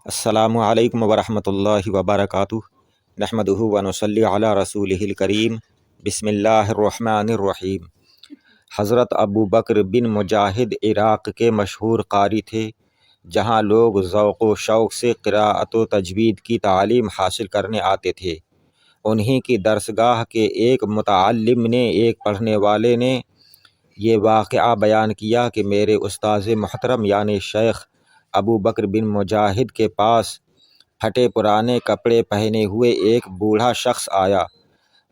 السلام علیکم ورحمۃ اللہ وبرکاتہ۔ نحمدہ و نصلی علی رسولہ الکریم۔ بسم اللہ الرحمن الرحیم۔ حضرت ابو بکر بن مجاہد عراق کے مشہور قاری تھے، جہاں لوگ ذوق و شوق سے قراءت و تجوید کی تعلیم حاصل کرنے آتے تھے۔ انہی کی درسگاہ کے ایک متعلم نے، ایک پڑھنے والے نے یہ واقعہ بیان کیا کہ میرے استاذ محترم یعنی شیخ ابو بکر بن مجاہد کے پاس پھٹے پرانے کپڑے پہنے ہوئے ایک بوڑھا شخص آیا۔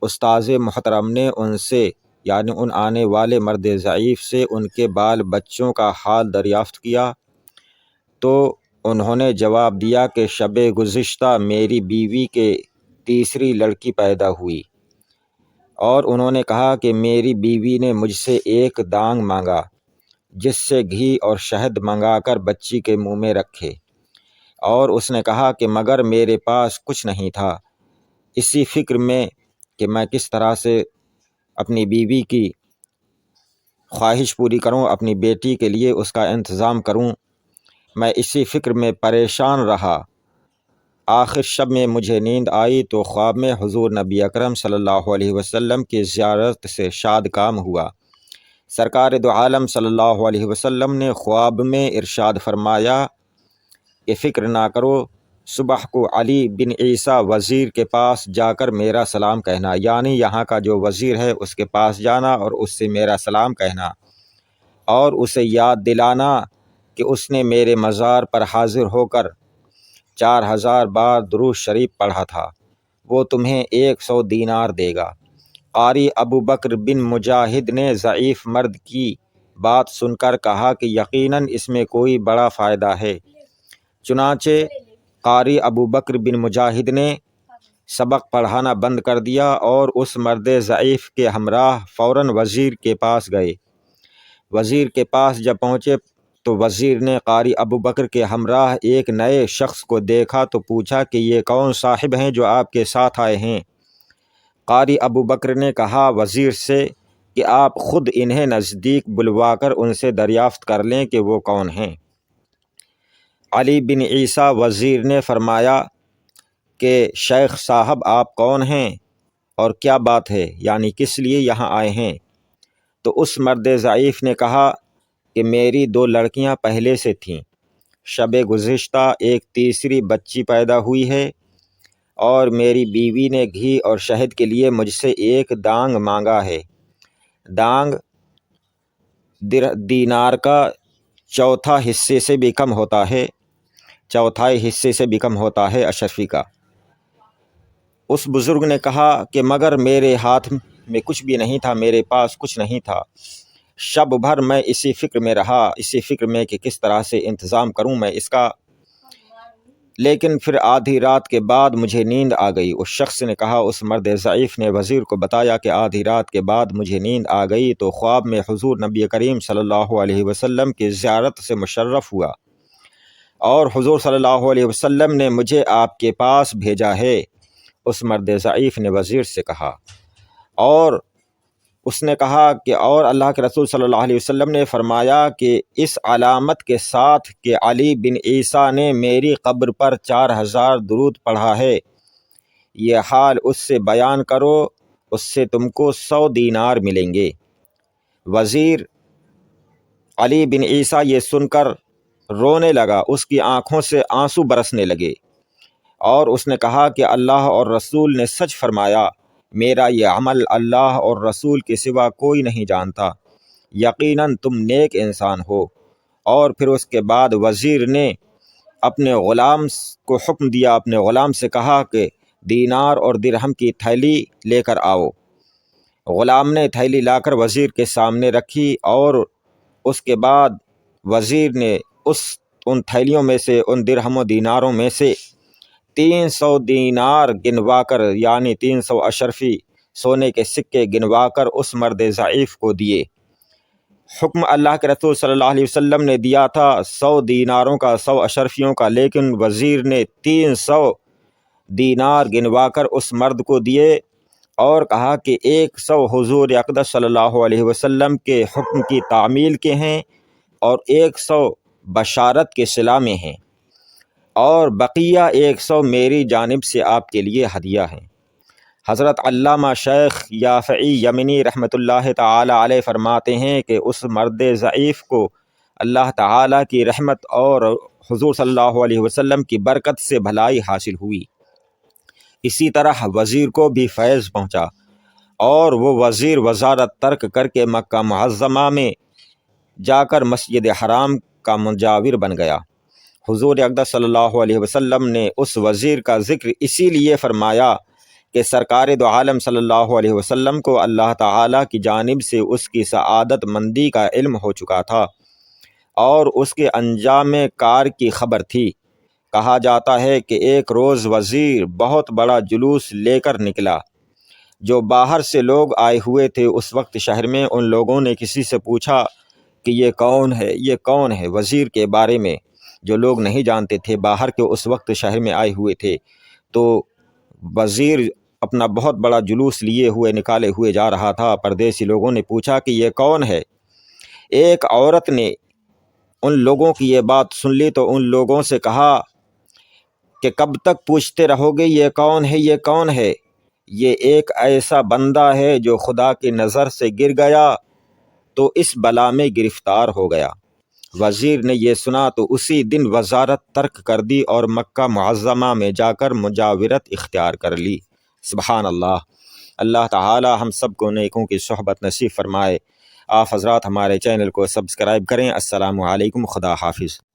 استاذ محترم نے ان سے یعنی ان آنے والے مرد ضعیف سے ان کے بال بچوں کا حال دریافت کیا تو انہوں نے جواب دیا کہ شب گزشتہ میری بیوی کے تیسری لڑکی پیدا ہوئی، اور انہوں نے کہا کہ میری بیوی نے مجھ سے ایک دانگ مانگا جس سے گھی اور شہد منگا کر بچی کے منہ میں رکھے، اور اس نے کہا کہ مگر میرے پاس کچھ نہیں تھا۔ اسی فکر میں کہ میں کس طرح سے اپنی بیوی کی خواہش پوری کروں، اپنی بیٹی کے لیے اس کا انتظام کروں، میں اسی فکر میں پریشان رہا۔ آخر شب میں مجھے نیند آئی تو خواب میں حضور نبی اکرم صلی اللہ علیہ وسلم کی زیارت سے شاد کام ہوا۔ سرکار دو عالم صلی اللہ علیہ وسلم نے خواب میں ارشاد فرمایا کہ فکر نہ کرو، صبح کو علی بن عیسیٰ وزیر کے پاس جا کر میرا سلام کہنا، یعنی یہاں کا جو وزیر ہے اس کے پاس جانا اور اس سے میرا سلام کہنا، اور اسے یاد دلانا کہ اس نے میرے مزار پر حاضر ہو کر 4000 بار درود شریف پڑھا تھا، وہ تمہیں 100 دینار دے گا۔ قاری ابو بکر بن مجاہد نے ضعیف مرد کی بات سن کر کہا کہ یقیناً اس میں کوئی بڑا فائدہ ہے۔ چنانچہ قاری ابو بکر بن مجاہد نے سبق پڑھانا بند کر دیا اور اس مرد ضعیف کے ہمراہ فوراً وزیر کے پاس گئے۔ وزیر کے پاس جب پہنچے تو وزیر نے قاری ابو بکر کے ہمراہ ایک نئے شخص کو دیکھا تو پوچھا کہ یہ کون صاحب ہیں جو آپ کے ساتھ آئے ہیں؟ قاری ابو بکر نے کہا وزیر سے کہ آپ خود انہیں نزدیک بلوا کر ان سے دریافت کر لیں کہ وہ کون ہیں۔ علی بن عیسیٰ وزیر نے فرمایا کہ شیخ صاحب آپ کون ہیں اور کیا بات ہے، یعنی کس لیے یہاں آئے ہیں؟ تو اس مرد ضعیف نے کہا کہ میری 2 لڑکیاں پہلے سے تھیں، شب گزشتہ ایک تیسری بچی پیدا ہوئی ہے، اور میری بیوی نے گھی اور شہد کے لیے مجھ سے ایک دانگ مانگا ہے۔ دانگ دینار کا چوتھائی حصے سے بھی کم ہوتا ہے اشرفی کا۔ اس بزرگ نے کہا کہ مگر میرے ہاتھ میں کچھ بھی نہیں تھا، میرے پاس کچھ نہیں تھا۔ شب بھر میں اسی فکر میں رہا، اسی فکر میں کہ کس طرح سے انتظام کروں میں اس کا، لیکن پھر آدھی رات کے بعد مجھے نیند آ گئی۔ اس شخص نے کہا، اس مرد ضعیف نے وزیر کو بتایا کہ آدھی رات کے بعد مجھے نیند آ گئی تو خواب میں حضور نبی کریم صلی اللہ علیہ وسلم کی زیارت سے مشرف ہوا، اور حضور صلی اللہ علیہ وسلم نے مجھے آپ کے پاس بھیجا ہے۔ اس مرد ضعیف نے وزیر سے کہا، اور اس نے کہا کہ اور اللہ کے رسول صلی اللہ علیہ وسلم نے فرمایا کہ اس علامت کے ساتھ کہ علی بن عیسیٰ نے میری قبر پر 4000 درود پڑھا ہے، یہ حال اس سے بیان کرو، اس سے تم کو 100 دینار ملیں گے۔ وزیر علی بن عیسیٰ یہ سن کر رونے لگا، اس کی آنکھوں سے آنسو برسنے لگے، اور اس نے کہا کہ اللہ اور رسول نے سچ فرمایا، میرا یہ عمل اللہ اور رسول کے سوا کوئی نہیں جانتا، یقیناً تم نیک انسان ہو۔ اور پھر اس کے بعد وزیر نے اپنے غلام کو حکم دیا، اپنے غلام سے کہا کہ دینار اور درہم کی تھیلی لے کر آؤ۔ غلام نے تھیلی لا کر وزیر کے سامنے رکھی، اور اس کے بعد وزیر نے ان تھیلیوں میں سے، ان درہم و دیناروں میں سے 300 دینار گنوا کر، یعنی 300 اشرفی سونے کے سکے گنوا کر اس مرد ضعیف کو دیے۔ حکم اللہ کے رسول صلی اللہ علیہ وسلم نے دیا تھا 100 دیناروں کا، 100 اشرفیوں کا، لیکن وزیر نے 300 دینار گنوا کر اس مرد کو دیے اور کہا کہ 100 حضور اقدس صلی اللہ علیہ وسلم کے حکم کی تعمیل کے ہیں اور 100 بشارت کے صلہ میں ہیں۔ اور بقیہ 100 میری جانب سے آپ کے لیے ہدیہ ہیں۔ حضرت علامہ شیخ یافعی یمنی رحمۃ اللہ تعالی علیہ فرماتے ہیں کہ اس مرد ضعیف کو اللہ تعالی کی رحمت اور حضور صلی اللہ علیہ وسلم کی برکت سے بھلائی حاصل ہوئی۔ اسی طرح وزیر کو بھی فیض پہنچا اور وہ وزیر وزارت ترک کر کے مکہ معظمہ میں جا کر مسجد حرام کا مجاور بن گیا۔ حضور اقدس صلی اللہ علیہ وسلم نے اس وزیر کا ذکر اسی لیے فرمایا کہ سرکار دو عالم صلی اللہ علیہ وسلم کو اللہ تعالیٰ کی جانب سے اس کی سعادت مندی کا علم ہو چکا تھا اور اس کے انجام کار کی خبر تھی۔ کہا جاتا ہے کہ ایک روز وزیر بہت بڑا جلوس لے کر نکلا۔ جو باہر سے لوگ آئے ہوئے تھے اس وقت شہر میں، ان لوگوں نے کسی سے پوچھا کہ یہ کون ہے وزیر کے بارے میں، جو لوگ نہیں جانتے تھے باہر کے اس وقت شہر میں آئے ہوئے تھے۔ تو وزیر اپنا بہت بڑا جلوس لیے ہوئے نکالے ہوئے جا رہا تھا۔ پردیسی لوگوں نے پوچھا کہ یہ کون ہے؟ ایک عورت نے ان لوگوں کی یہ بات سن لی تو ان لوگوں سے کہا کہ کب تک پوچھتے رہو گے یہ کون ہے، یہ کون ہے؟ یہ ایک ایسا بندہ ہے جو خدا کی نظر سے گر گیا تو اس بلا میں گرفتار ہو گیا۔ وزیر نے یہ سنا تو اسی دن وزارت ترک کر دی اور مکہ معظمہ میں جا کر مجاورت اختیار کر لی۔ سبحان اللہ۔ اللہ تعالی ہم سب کو نیکوں کی صحبت نصیب فرمائے۔ آپ حضرات ہمارے چینل کو سبسکرائب کریں۔ السلام علیکم، خدا حافظ۔